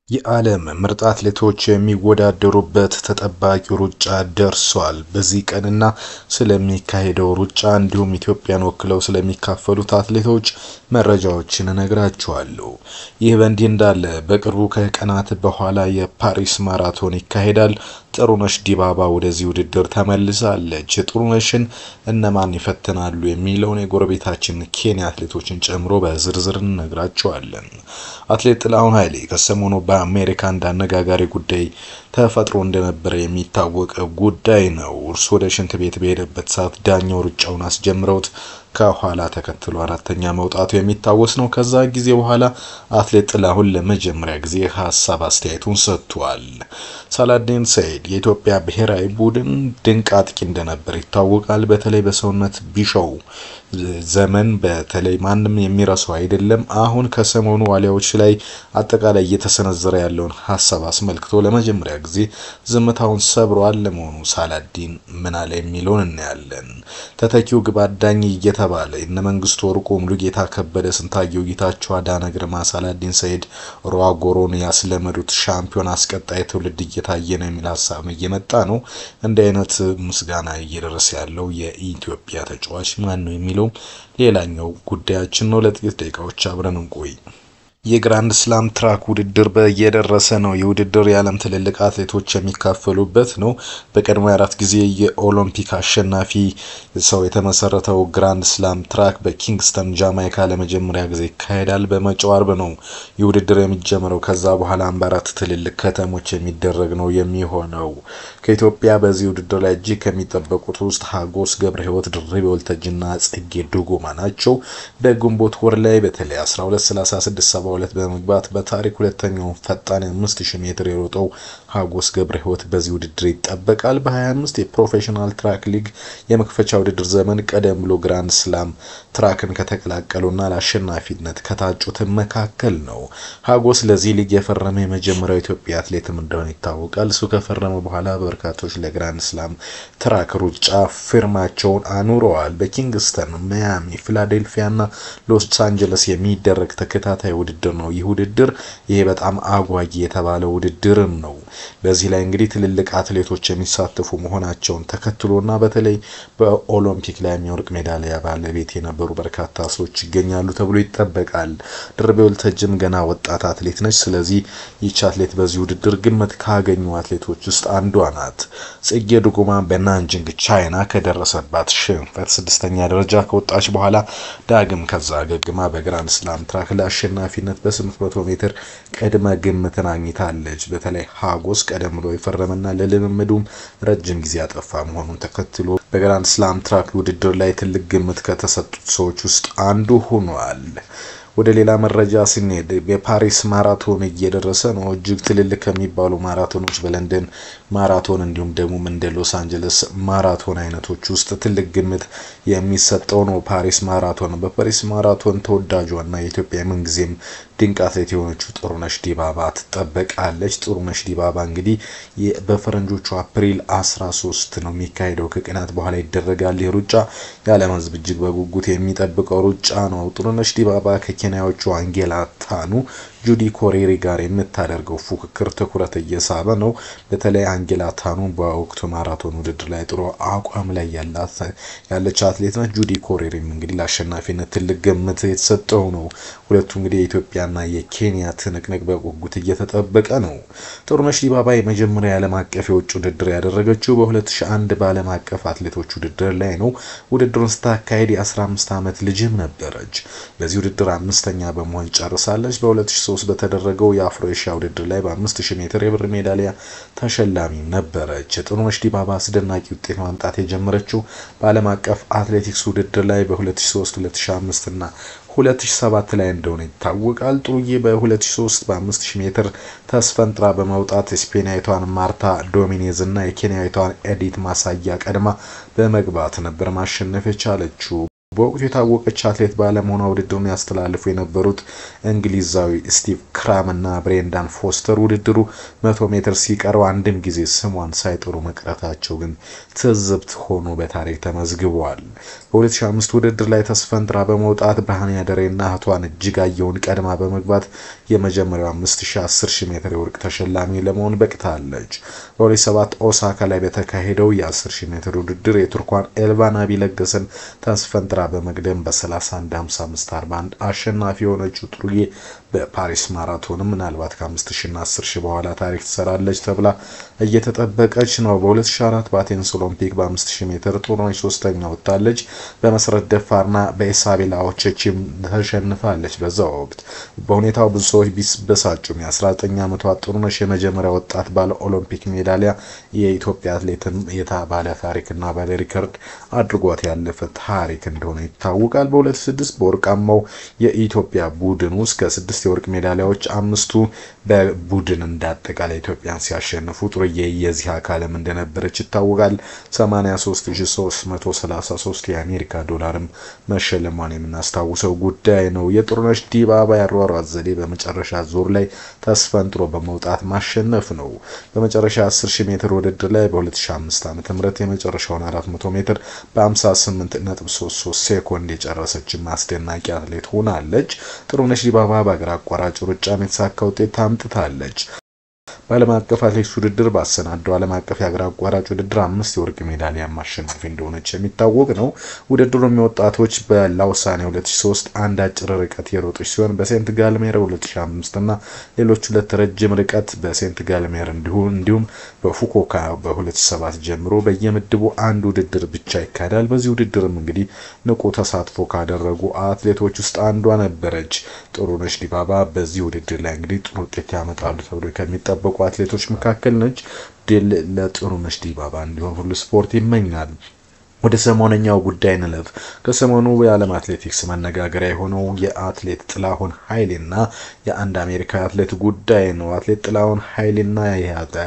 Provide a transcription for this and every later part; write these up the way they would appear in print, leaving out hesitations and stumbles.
የዓለም ምርጥ አትሌቶች የሚወዳደሩበት ተጠባቂው ሩጫ ደርሷል። በዚህ ቀንና ስለሚካሄደው ሩጫ እንዲሁም ኢትዮጵያን ወክለው ስለሚካፈሉት አትሌቶች መረጃዎችን እነግራችኋለሁ። ይህ በእንዲህ እንዳለ በቅርቡ ከቀናት በኋላ የፓሪስ ማራቶን ይካሄዳል። ጥሩነሽ ዲባባ ወደዚህ ውድድር ተመልሳለች። ጥሩነሽን እነማን ይፈተናሉ የሚለውን የጎረቤታችን ኬንያ አትሌቶችን ጨምሮ በዝርዝር እንነግራችኋለን። አትሌት ጥላሁን ኃይሌ ከሰሞኑ በአሜሪካ አነጋጋሪ ጉዳይ ተፈጥሮ እንደነበረ የሚታወቅ ጉዳይ ነው። እርሱ ወደ ሽንት ቤት በሄደበት ሰዓት ዳኛው ሩጫውን አስጀምረውት ከኋላ ተከትሎ አራተኛ መውጣቱ የሚታወስ ነው። ከዛ ጊዜ በኋላ አትሌት ጥላሁን ለመጀመሪያ ጊዜ ሀሳብ አስተያየቱን ሰጥቷል። ሳላዲን ሰይድ የኢትዮጵያ ብሔራዊ ቡድን ድንቅ አጥቂ እንደነበር ይታወቃል። በተለይ በሰውነት ቢሻው ዘመን በተለይ ማንም የሚረሳው አይደለም። አሁን ከሰሞኑ ዋሊያዎች ላይ አጠቃላይ እየተሰነዘረ ያለውን ሀሳብ አስመልክቶ ለመጀመሪያ ጊዜ ዝምታውን ሰብሯል። ለመሆኑ ሳላዲን ምን አለ የሚለውን እናያለን። ተተኪው ግብ አዳኝ እየተባለ እነ መንግስቱ ወርቁ፣ ሙሉጌታ ከበደ፣ ስንታየው ጌታቸው፣ አዳነ ግርማ፣ ሳላዲን ሰይድ ሯጎሮን ያስለመዱት ሻምፒዮን አስቀጣይ ትውልድ እየታየ ነው የሚል ሀሳብ እየመጣ ነው። እንዲህ አይነት ምስጋና እየደረሰ ያለው የኢትዮጵያ ተጫዋች ማን ነው የሚለው ሌላኛው ጉዳያችን ነው። ለጥቂት ደቂቃዎች አብረን እንቆይ። የግራንድ ስላም ትራክ ውድድር በየደረሰ ነው። የውድድር የዓለም ትልልቅ አትሌቶች የሚካፈሉበት ነው። በቀድሞ 4 ጊዜ የኦሎምፒክ አሸናፊ ሰው የተመሰረተው ግራንድ ስላም ትራክ በኪንግስተን ጃማይካ ለመጀመሪያ ጊዜ ይካሄዳል። በመጪው አርብ ነው የውድድር የሚጀምረው። ከዛ በኋላ በአራት ትልልቅ ከተሞች የሚደረግ ነው የሚሆነው። ከኢትዮጵያ በዚህ ውድድር ላይ እጅግ ከሚጠበቁት ውስጥ ሀጎስ ገብረ ሕይወት፣ ድርቤ ወልተጅና ጽጌ ዱጉማ ናቸው። በግንቦት ወር ላይ በተለይ 12:36:72 በመግባት በታሪክ ሁለተኛው ፈጣን 5000 ሜትር የሮጠው ሀጎስ ገብረ ሕይወት በዚህ ውድድር ይጠበቃል። በ25 የፕሮፌሽናል ትራክ ሊግ የመክፈቻ ውድድር ዘመን ቀደም ብሎ ግራንድ ስላም ትራክን ከተቀላቀሉና ለአሸናፊነት ከታጩት መካከል ነው። ሀጎስ ለዚህ ሊግ የፈረመ የመጀመሪያው ኢትዮጵያ አትሌትም እንደሆነ ይታወቃል። እሱ ከፈረመ በኋላ በርካቶች ለግራንድ ስላም ትራክ ሩጫ ፊርማቸውን አኑረዋል። በኪንግስተን፣ ማያሚ፣ ፊላዴልፊያና ሎስ አንጀለስ የሚደረግ ተከታታይ ውድድር ነው። ይህ ውድድር በጣም አጓጊ የተባለ ውድድርም ነው። በዚህ ላይ እንግዲህ ትልልቅ አትሌቶች የሚሳተፉ መሆናቸውን ተከትሎና በተለይ በኦሎምፒክ ላይ የወርቅ ሜዳሊያ ባለቤት የነበሩ በርካታ ሰዎች ይገኛሉ ተብሎ ይጠበቃል። ድርቤ ወልተጅም ገና ወጣት አትሌት ነች። ስለዚህ ይህች አትሌት በዚህ ውድድር ግምት ካገኙ አትሌቶች ውስጥ አንዷ ናት። ጽጌ ዱጉማ በናንጂንግ ቻይና ከደረሰባት ሽንፈት 6ኛ ደረጃ ከወጣች በኋላ ዳግም ከዛ ገግማ በግራንድ ስላም ትራክ ለአሸናፊነት በ800 ሜትር ቀድመ ግምትን አግኝታለች። በተለይ ሀጎስ ቀደም ብሎ የፈረመና ለልምምዱም ረጅም ጊዜ ያጠፋ መሆኑን ተከትሎ በግራንድ ስላም ትራክ ውድድር ላይ ትልቅ ግምት ከተሰጡት ሰዎች ውስጥ አንዱ ሆኗል። ወደ ሌላ መረጃ ስንሄድ የፓሪስ ማራቶን እየደረሰ ነው። እጅግ ትልልቅ ከሚባሉ ማራቶኖች በለንደን ማራቶን እንዲሁም ደግሞ እንደ ሎስ አንጀለስ ማራቶን አይነቶች ውስጥ ትልቅ ግምት የሚሰጠው ነው ፓሪስ ማራቶን። በፓሪስ ማራቶን ተወዳጇና የኢትዮጵያ ምንጊዜም ድንቅ አትሌት የሆነችው ጥሩነሽ ዲባባ ትጠበቃለች። ጥሩነሽ ዲባባ እንግዲህ በፈረንጆቹ አፕሪል 13 ነው የሚካሄደው። ከቀናት በኋላ ይደረጋል። የሩጫ የዓለም ሕዝብ እጅግ በጉጉት የሚጠብቀው ሩጫ ነው። ጥሩነሽ ዲባባ ከኬንያዎቹ አንጌላ ታኑ፣ ጁዲ ኮሬሪ ጋር የምታደርገው ፉክክር ትኩረት እየሳበ ነው። በተለይ አንጌላ ታኑ በወቅቱ ማራቶን ውድድር ላይ ጥሩ አቋም ላይ ያለች አትሌት ነች። ጁዲ ኮሬሪም እንግዲህ ለአሸናፊነት ትልቅ ግምት የተሰጠው ነው። ሁለቱ እንግዲህ የኢትዮጵያና የኬንያ ትንቅንቅ በጉጉት እየተጠበቀ ነው። ጥሩነሽ ዲባባ የመጀመሪያ የዓለም አቀፍ የውጭ ውድድር ያደረገችው በ2001 በዓለም አቀፍ አትሌቶች ውድድር ላይ ነው። ውድድሩን ስታካሄድ የ15 ዓመት ልጅም ነበረች። በዚህ ውድድር 5ኛ በመሆን ጨርሳለች። በ2003 በተደረገው የአፍሮ ኤሽያ ውድድር ላይ በ5000 ሜትር የብር ሜዳሊያ ተሸላሚ ነበረች። ጥሩነሽ ዲባባ አስደናቂ ውጤት ማምጣት የጀመረችው በዓለም አቀፍ አትሌቲክስ ውድድር ላይ በ2003፣ 2005 እና 2007 ላይ እንደሆነ ይታወቃል። ጥሩዬ በ2003 በ5000 ሜትር ተስፈንጥራ በመውጣት ስፔናዊቷን ማርታ ዶሚኔዝ እና የኬንያዊቷን ኤዲት ማሳያ ቀድማ በመግባት ነበር ማሸነፍ የቻለችው። በወቅቱ የታወቀች አትሌት ባለመሆኗ ውድድሩን ያስተላልፉ የነበሩት እንግሊዛዊ ስቲቭ ክራም እና ብሬንዳን ፎስተር ውድድሩ 100 ሜትር ሲቀረው አንድም ጊዜ ስሟን ሳይጠሩ መቅረታቸው ግን ትዝብት ሆኖ በታሪክ ተመዝግቧል። በ2005 ውድድር ላይ ተስፈንጥራ በመውጣት ብርሃን ያደሬና እህቷን እጅጋየሁን ቀድማ በመግባት የመጀመሪያው 5000 10000 ሜትር የወርቅ ተሸላሚ ለመሆን በቅታለች። በ2007 ኦሳካ ላይ በተካሄደው የ10000 ሜትር ውድድር የቱርኳን ኤልቫን አቢለገሰን ተስፈንጥራ በመቅደም በ31:55:41 አሸናፊ የሆነችው ጥሩዬ በፓሪስ ማራቶንም ምናልባት ከ5000 እና 10000 በኋላ ታሪክ ትሰራለች ተብላ እየተጠበቀች ነው። በ2004 በአቴንስ ኦሎምፒክ በ5000 ሜትር ጥሩነሽ ሶስተኛ ወጣለች። በመሰረት ደፋርና በኢሳቤላ ኦቼቺም ተሸንፋለች። በዛው ወቅት በሁኔታው ብዙ ሰዎች ቢበሳጩም የ19 ዓመቷ ጥሩነሽ የመጀመሪያ ወጣት ባለ ኦሎምፒክ ሜዳሊያ የኢትዮጵያ አትሌትን የታባለ ታሪክና ባለ ሪከርድ አድርጓት ያለፈ ታሪክ እንደሆነ ይታወቃል። በ2006 በወርቃማው የኢትዮጵያ ቡድን ውስጥ ከ6 የወርቅ ሜዳሊያዎች 5ቱ በቡድን እንዳጠቃላይ ኢትዮጵያን ሲያሸንፉ ጥሩዬ የዚህ አካልም እንደነበረች ይታወቃል። 83333 የአሜሪካ ዶላርም መሸለሟን የምናስታውሰው ጉዳይ ነው። የጥሩነሽ ዲባባ ያሯሯጥ ዘዴ በመጨረሻ ዙር ላይ ተስፈንጥሮ በመውጣት ማሸነፍ ነው። በመጨረሻ 10000 ሜትር ውድድር ላይ በ2005 ዓ.ም የመጨረሻውን 400 ሜትር በ58.33 ሴኮንድ የጨረሰች አስደናቂ አትሌት ሆናለች። ጥሩነሽ ዲባባ በአገር አቋራጭ ሩጫ የተሳካ ውጤት አምጥታለች። በዓለም አቀፍ አትሌቲክስ ውድድር ባሰናደው ዓለም አቀፍ የአገር አቋራጭ ውድድር 5 የወርቅ ሜዳሊያ ማሸነፍ እንደሆነች የሚታወቅ ነው። ውድድሩም የወጣቶች በላውሳኔ 2003 አንድ አጭር ርቀት የሮጦች ሲሆን በሴንት ጋልሜር 2005 እና ሌሎች 2 ረጅም ርቀት በሴንት ጋልሜር እንዲሁም በፉኮካ በ2007 ጀምሮ በየምድቡ አንድ ውድድር ብቻ ይካሄዳል። በዚህ ውድድርም እንግዲህ ንቁ ተሳትፎ ካደረጉ አትሌቶች ውስጥ አንዷ ነበረች። ጥሩነሽ ዲባባ በዚህ ውድድር ላይ እንግዲህ ጥሩ ውጤት ያመጣሉ ተብሎ ከሚጠበቁ አትሌቶች መካከል ነች። ድል ለጥሩነሽ ዲባባ እንዲሆን ሁሉ ስፖርት ይመኛል። ወደ ሰሞነኛው ጉዳይ እንለፍ። ከሰሞኑ የዓለም አትሌቲክስ መነጋገሪያ የሆነው የአትሌት ጥላሁን ኃይሌና የአንድ አሜሪካዊ አትሌት ጉዳይ ነው። አትሌት ጥላሁን ኃይሌና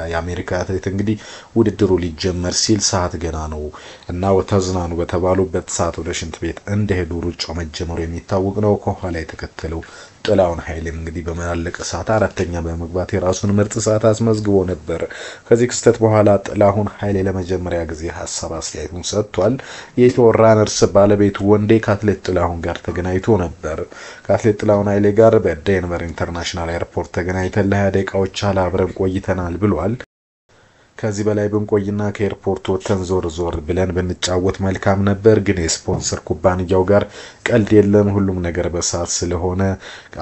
የአሜሪካ አትሌት እንግዲህ ውድድሩ ሊጀመር ሲል ሰዓት ገና ነው እና ተዝናኑ በተባሉበት ሰዓት ወደ ሽንት ቤት እንደሄዱ ሩጫው መጀመሩ የሚታወቅ ነው። ከኋላ የተከተለው ጥላሁን ኃይሌ እንግዲህ በመላለቀ ሰዓት አራተኛ በመግባት የራሱን ምርጥ ሰዓት አስመዝግቦ ነበር። ከዚህ ክስተት በኋላ ጥላሁን ኃይሌ ለመጀመሪያ ጊዜ ሐሳብ አስተያየቱን ሰጥቷል። የኢትዮ ራነርስ ባለቤት ወንዴ ከአትሌት ጥላሁን ጋር ተገናኝቶ ነበር። ከአትሌት ጥላሁን ኃይሌ ጋር በዴንቨር ኢንተርናሽናል ኤርፖርት ተገናኝተን ለ20 ደቂቃዎች አብረን ቆይተናል ብሏል። ከዚህ በላይ ብንቆይና ከኤርፖርት ወጥተን ዞር ብለን ብንጫወት መልካም ነበር፣ ግን የስፖንሰር ኩባንያው ጋር ቀልድ የለም፣ ሁሉም ነገር በሰዓት ስለሆነ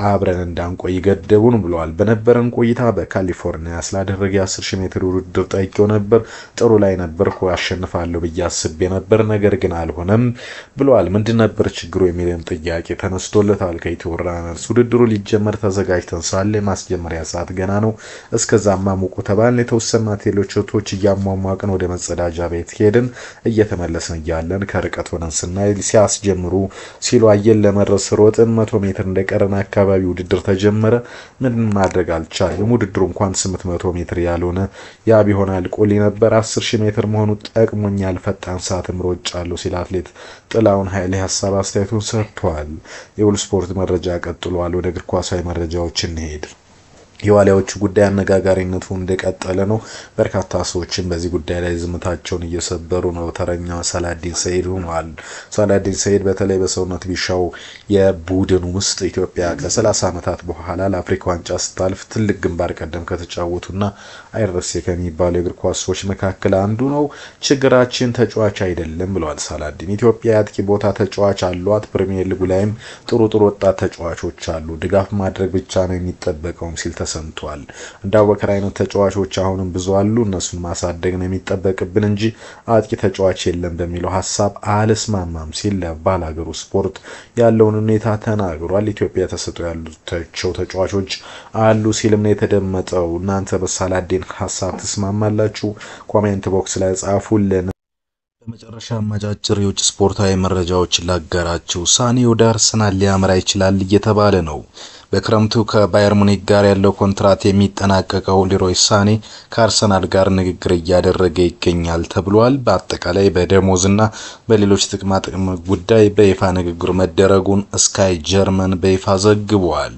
አብረን እንዳንቆይ ገደቡን ብለዋል። በነበረን ቆይታ በካሊፎርኒያ ስላደረገ 10000 ሜትር ውድድር ጠይቄው ነበር። ጥሩ ላይ ነበርኩ፣ አሸንፋለሁ ብዬ አስቤ ነበር፣ ነገር ግን አልሆነም ብለዋል። ምንድን ነበር ችግሩ የሚልም ጥያቄ ተነስቶለታል። ከኢትዮ ራነርስ ውድድሩ ሊጀመር ተዘጋጅተን ሳለ ማስጀመሪያ ሰዓት ገና ነው፣ እስከዛማ ሙቁ ተባልን። የተወሰኑ ሆቴሎች እያሟሟቅን ወደ መጸዳጃ ቤት ሄድን። እየተመለስን እያለን ከርቀት ሆነን ስናይ ሲያስጀምሩ ሲሉ አየን። ለመድረስ ሮጥን። 100 ሜትር እንደቀረን አካባቢ ውድድር ተጀመረ። ምን ማድረግ አልቻለም። ውድድሩ እንኳን 800 ሜትር ያልሆነ ያ ቢሆን አልቆልኝ ነበር። 10000 ሜትር መሆኑ ጠቅሞኛል። ፈጣን ሰዓትም ሮጫለሁ ሲል አትሌት ጥላሁን ኃይሌ ሐሳብ አስተያየቱን ሰጥቷል። የሁሉ ስፖርት መረጃ ቀጥሏል። ወደ እግር ኳሳዊ መረጃዎች እንሄድ። የዋሊያዎቹ ጉዳይ አነጋጋሪነቱ እንደቀጠለ ነው። በርካታ ሰዎችን በዚህ ጉዳይ ላይ ዝምታቸውን እየሰበሩ ነው። ተረኛው ሳላዲን ሰይድ ሆኗል። ሳላዲን ሰይድ በተለይ በሰውነት ቢሻው የቡድን ውስጥ ኢትዮጵያ ከ30 ዓመታት በኋላ ለአፍሪካ ዋንጫ ስታልፍ ትልቅ ግንባር ቀደም ከተጫወቱና አይረሴ ከሚባሉ የእግር ኳስ ሰዎች መካከል አንዱ ነው። ችግራችን ተጫዋች አይደለም ብለዋል ሳላዲን። ኢትዮጵያ የአጥቂ ቦታ ተጫዋች አሏት። ፕሪሚየር ሊጉ ላይም ጥሩ ወጣት ተጫዋቾች አሉ። ድጋፍ ማድረግ ብቻ ነው የሚጠበቀውም ሲል ተሰምቷል። እንደ አቡበከር አይነት ተጫዋቾች አሁንም ብዙ አሉ። እነሱን ማሳደግ ነው የሚጠበቅብን እንጂ አጥቂ ተጫዋች የለም በሚለው ሐሳብ አልስማማም ሲል ለባላገሩ ስፖርት ያለውን ሁኔታ ተናግሯል። ኢትዮጵያ ተሰጥኦ ያሉት ተጫዋቾች አሉ ሲልም ነው የተደመጠው። እናንተ በሳላዲን ሐሳብ ተስማማላችሁ? ኮሜንት ቦክስ ላይ ጻፉልን። በመጨረሻ አጫጭር የውጭ ስፖርታዊ መረጃዎች ላጋራችሁ። ሳኔ ወደ አርሰናል ሊያመራ ይችላል እየተባለ ነው። በክረምቱ ከባየር ሙኒክ ጋር ያለው ኮንትራት የሚጠናቀቀው ሊሮይ ሳኔ ከአርሰናል ጋር ንግግር እያደረገ ይገኛል ተብሏል። በአጠቃላይ በደሞዝና በሌሎች ጥቅም ጉዳይ በይፋ ንግግር መደረጉን ስካይ ጀርመን በይፋ ዘግቧል።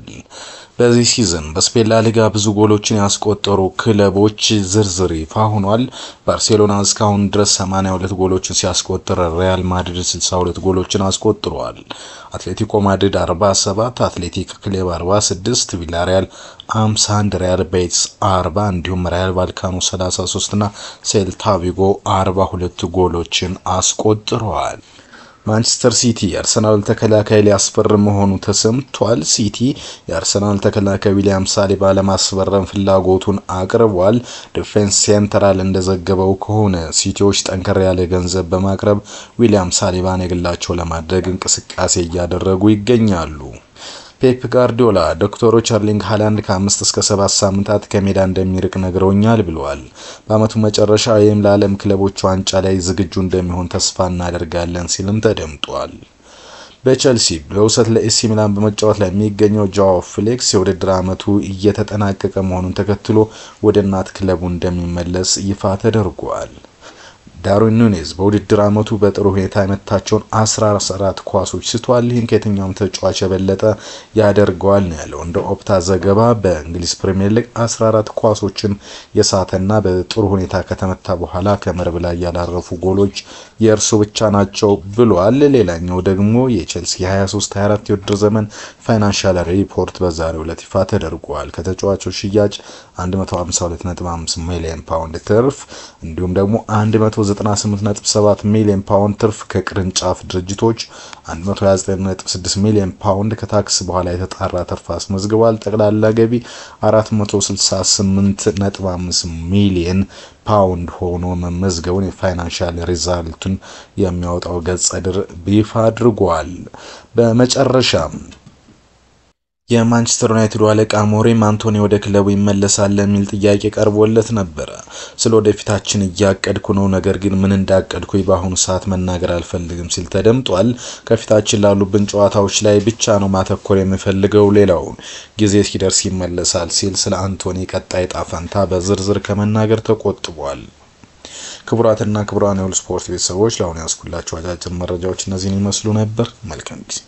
በዚህ ሲዝን በስፔን ላሊጋ ብዙ ጎሎችን ያስቆጠሩ ክለቦች ዝርዝር ይፋ ሆኗል። ባርሴሎና እስካሁን ድረስ 82 ጎሎችን ሲያስቆጥር ሪያል ማድሪድ 62 ጎሎችን አስቆጥሯል። አትሌቲኮ ማድሪድ 47፣ አትሌቲክ ክለብ 46፣ ቪላሪያል 51፣ ሪያል ቤቲስ 40 እንዲሁም ራያል ቫልካኖ 33 እና ሴልታ ቪጎ 42 ጎሎችን አስቆጥረዋል። ማንቸስተር ሲቲ የአርሰናል ተከላካይ ሊያስፈርም መሆኑ ተሰምቷል። ሲቲ የአርሰናል ተከላካይ ዊሊያም ሳሊባ ለማስፈረም ፍላጎቱን አቅርቧል። ዲፌንስ ሴንትራል እንደዘገበው ከሆነ ሲቲዎች ጠንከር ያለ ገንዘብ በማቅረብ ዊሊያም ሳሊባን የግላቸው ለማድረግ እንቅስቃሴ እያደረጉ ይገኛሉ። ፔፕ ጋርዲዮላ ዶክተሮች ኤርሊንግ ሃላንድ ከ5 እስከ 7 ሳምንታት ከሜዳ እንደሚርቅ ነግረውኛል ብለዋል። በአመቱ መጨረሻ ይህም ለዓለም ክለቦች ዋንጫ ላይ ዝግጁ እንደሚሆን ተስፋ እናደርጋለን ሲልም ተደምጧል። በቼልሲ በውሰት ለኤሲ ሚላን በመጫወት ላይ የሚገኘው ጃኦ ፌሊክስ የውድድር አመቱ እየተጠናቀቀ መሆኑን ተከትሎ ወደ እናት ክለቡ እንደሚመለስ ይፋ ተደርጓል። ዳርዊን ኑኔዝ በውድድር አመቱ በጥሩ ሁኔታ የመታቸውን 14 ኳሶች ስቷል። ይህም ከየትኛውም ተጫዋች የበለጠ ያደርገዋል ነው ያለው። እንደ ኦፕታ ዘገባ በእንግሊዝ ፕሪሚየር ሊግ 14 ኳሶችን የሳተና በጥሩ ሁኔታ ከተመታ በኋላ ከመረብ ላይ ያላረፉ ጎሎች የእርሱ ብቻ ናቸው ብሏል። ሌላኛው ደግሞ የቼልሲ 23-24 የውድድር ዘመን ፋይናንሻል ሪፖርት በዛሬው ዕለት ይፋ ተደርጓል። ከተጫዋቾች ሽያጭ 152.5 ሚሊዮን ፓውንድ ትርፍ እንዲሁም ደግሞ 198.7 ሚሊዮን ፓውንድ ትርፍ ከቅርንጫፍ ድርጅቶች 129.6 ሚሊዮን ፓውንድ ከታክስ በኋላ የተጣራ ትርፍ አስመዝግቧል። ጠቅላላ ገቢ 468.5 ሚሊዮን ፓውንድ ሆኖ መመዝገቡን የፋይናንሻል ሪዛልቱን የሚያወጣው ገጽ ድር ይፋ አድርጓል። በመጨረሻም የማንቸስተር ዩናይትድ አለቃ ሞሪም አንቶኒ ወደ ክለቡ ይመለሳል የሚል ጥያቄ ቀርቦለት ነበር። ስለ ወደፊታችን እያቀድኩ ነው፣ ነገር ግን ምን እንዳቀድኩኝ በአሁኑ ሰዓት መናገር አልፈልግም ሲል ተደምጧል። ከፊታችን ላሉብን ጨዋታዎች ላይ ብቻ ነው ማተኮር የምፈልገው፣ ሌላውን ጊዜ ሲደርስ ይመለሳል ሲል ስለ አንቶኒ ቀጣይ ጣፈንታ በዝርዝር ከመናገር ተቆጥቧል። ክቡራትና ክቡራን የሁሉ ስፖርት ቤተሰቦች ለአሁኑ ያስኩላችሁ አጫጭር መረጃዎች እነዚህን ይመስሉ ነበር። መልካም ጊዜ